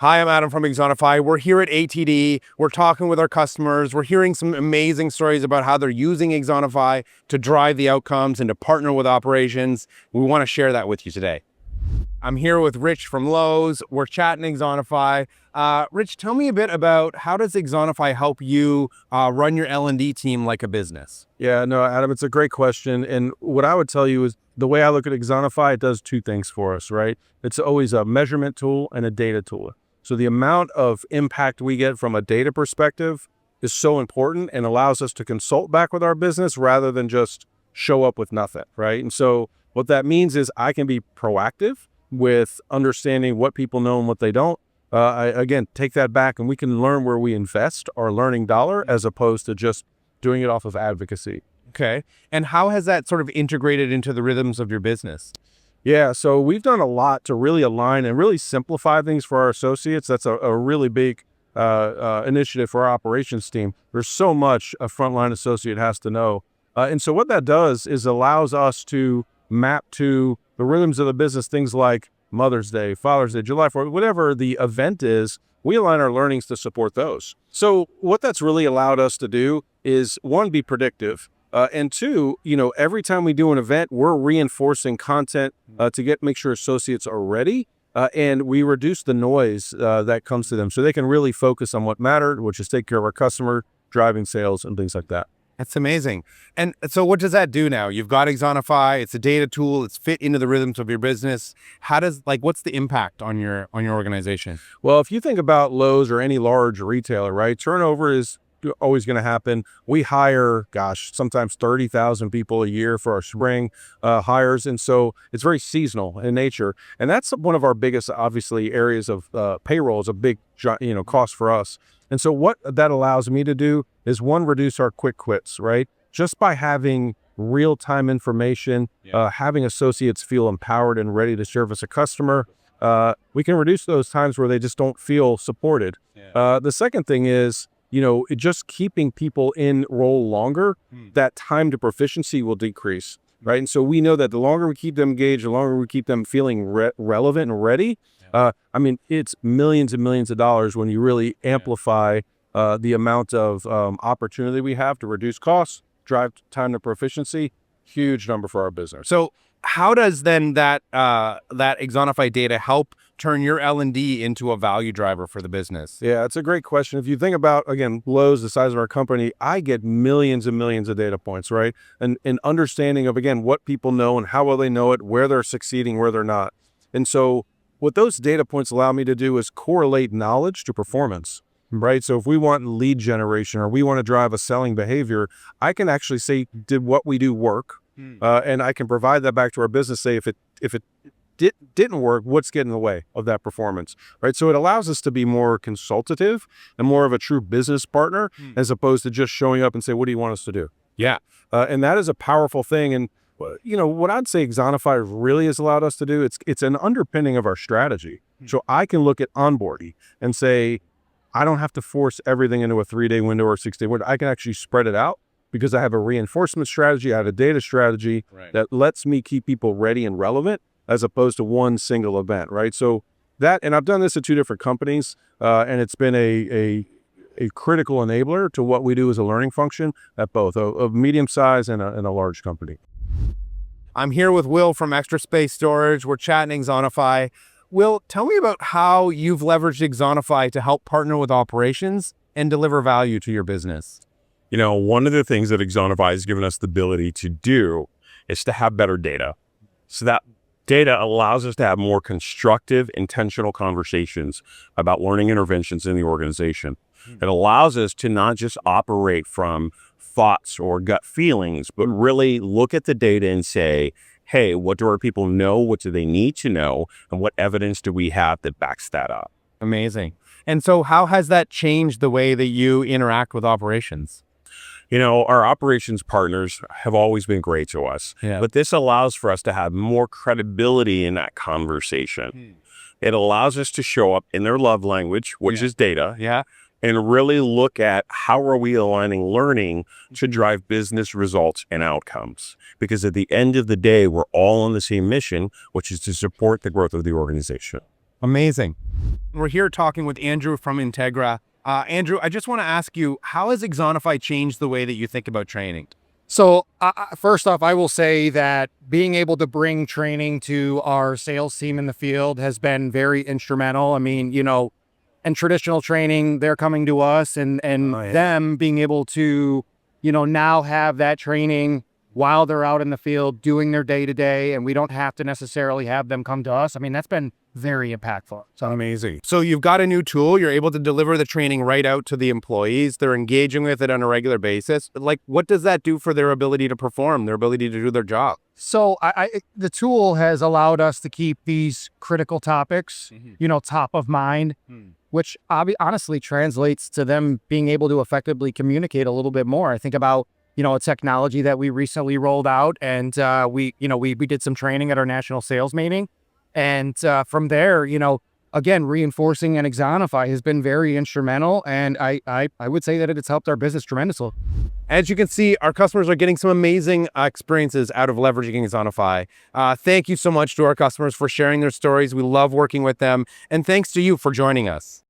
Hi, I'm Adam from Axonify. We're here at ATD. We're talking with our customers. We're hearing some amazing stories about how they're using Axonify to drive the outcomes and to partner with operations. We want to share that with you today. I'm here with Rich from Lowe's. We're chatting Axonify. Rich, tell me a bit about how does Axonify help you run your L&D team like a business? Yeah, no, Adam, it's a great question. And what I would tell you is the way I look at Axonify, it does two things for us, right? It's always a measurement tool and a data tool. So the amount of impact we get from a data perspective is so important and allows us to consult back with our business rather than just show up with nothing, right? And so what that means is I can be proactive with understanding what people know and what they don't. Again, take that back and we can learn where we invest our learning dollar as opposed to just doing it off of advocacy. Okay. And how has that sort of integrated into the rhythms of your business? Yeah, so we've done a lot to really align and really simplify things for our associates. That's a really big initiative for our operations team. There's so much a frontline associate has to know. And so what that does is allows us to map to the rhythms of the business, things like Mother's Day, Father's Day, July 4th, whatever the event is, we align our learnings to support those. So what that's really allowed us to do is, one, be predictive. And two, every time we do an event, we're reinforcing content to make sure associates are ready. And we reduce the noise that comes to them so they can really focus on what mattered, which is take care of our customer, driving sales, and things like that. That's amazing. And so what does that do now? You've got Axonify, it's a data tool, it's fit into the rhythms of your business. What's the impact on your organization? Well, if you think about Lowe's or any large retailer, right, turnover is always going to happen. We hire, sometimes 30,000 people a year for our spring hires. And so it's very seasonal in nature. And that's one of our biggest, obviously, areas of payroll is a big, cost for us. And so what that allows me to do is, one, reduce our quick quits, right? Just by having real-time information, having associates feel empowered and ready to service a customer, we can reduce those times where they just don't feel supported. The second thing is, just keeping people in role longer, that time to proficiency will decrease, right? And so we know that the longer we keep them engaged, the longer we keep them feeling relevant and ready. It's millions and millions of dollars when you really amplify the amount of opportunity we have to reduce costs, drive time to proficiency. Huge number for our business. So how does then that Axonify data help turn your L&D into a value driver for the business? Yeah, it's a great question. If you think about, again, Lowe's, the size of our company, I get millions and millions of data points, right? And understanding of, again, what people know and how well they know it, where they're succeeding, where they're not. And so what those data points allow me to do is correlate knowledge to performance, right? So if we want lead generation or we want to drive a selling behavior, I can actually say, did what we do work? And I can provide that back to our business, say if it didn't work, what's getting in the way of that performance, right? So it allows us to be more consultative and more of a true business partner as opposed to just showing up and say, what do you want us to do? Yeah. And that is a powerful thing. And, what I'd say Axonify really has allowed us to do, it's an underpinning of our strategy. So I can look at onboarding and say, I don't have to force everything into a 3-day window or a 6-day window. I can actually spread it out because I have a reinforcement strategy. I have a data strategy that lets me keep people ready and relevant as opposed to one single event, right? So that, and I've done this at 2 different companies, and it's been a critical enabler to what we do as a learning function at both a medium size and a large company. I'm here with Will from Extra Space Storage. We're chatting Axonify. Will, tell me about how you've leveraged Axonify to help partner with operations and deliver value to your business. One of the things that Axonify has given us the ability to do is to have better data. So that data allows us to have more constructive, intentional conversations about learning interventions in the organization. It allows us to not just operate from thoughts or gut feelings, but really look at the data and say, hey, what do our people know? What do they need to know? And what evidence do we have that backs that up? Amazing. And so how has that changed the way that you interact with operations? Our operations partners have always been great to us, but this allows for us to have more credibility in that conversation. It allows us to show up in their love language, which is data, and really look at how are we aligning learning to drive business results and outcomes. Because at the end of the day, we're all on the same mission, which is to support the growth of the organization. Amazing. We're here talking with Andrew from Integra. Andrew, I just want to ask you, how has Axonify changed the way that you think about training? So first off, I will say that being able to bring training to our sales team in the field has been very instrumental. I mean, in traditional training, they're coming to us and them being able to, now have that training while they're out in the field doing their day to day, and we don't have to necessarily have them come to us. I mean, that's been very impactful. So Amazing. So you've got a new tool. You're able to deliver the training right out to the employees. They're engaging with it on a regular basis. Like, what does that do for their ability to perform, their ability to do their job? So the tool has allowed us to keep these critical topics, top of mind, which honestly translates to them being able to effectively communicate a little bit more. I think about, a technology that we recently rolled out, and we did some training at our national sales meeting. And from there, again, reinforcing an Axonify has been very instrumental. And I would say that it's helped our business tremendously. As you can see, our customers are getting some amazing experiences out of leveraging Axonify. Thank you so much to our customers for sharing their stories. We love working with them. And thanks to you for joining us.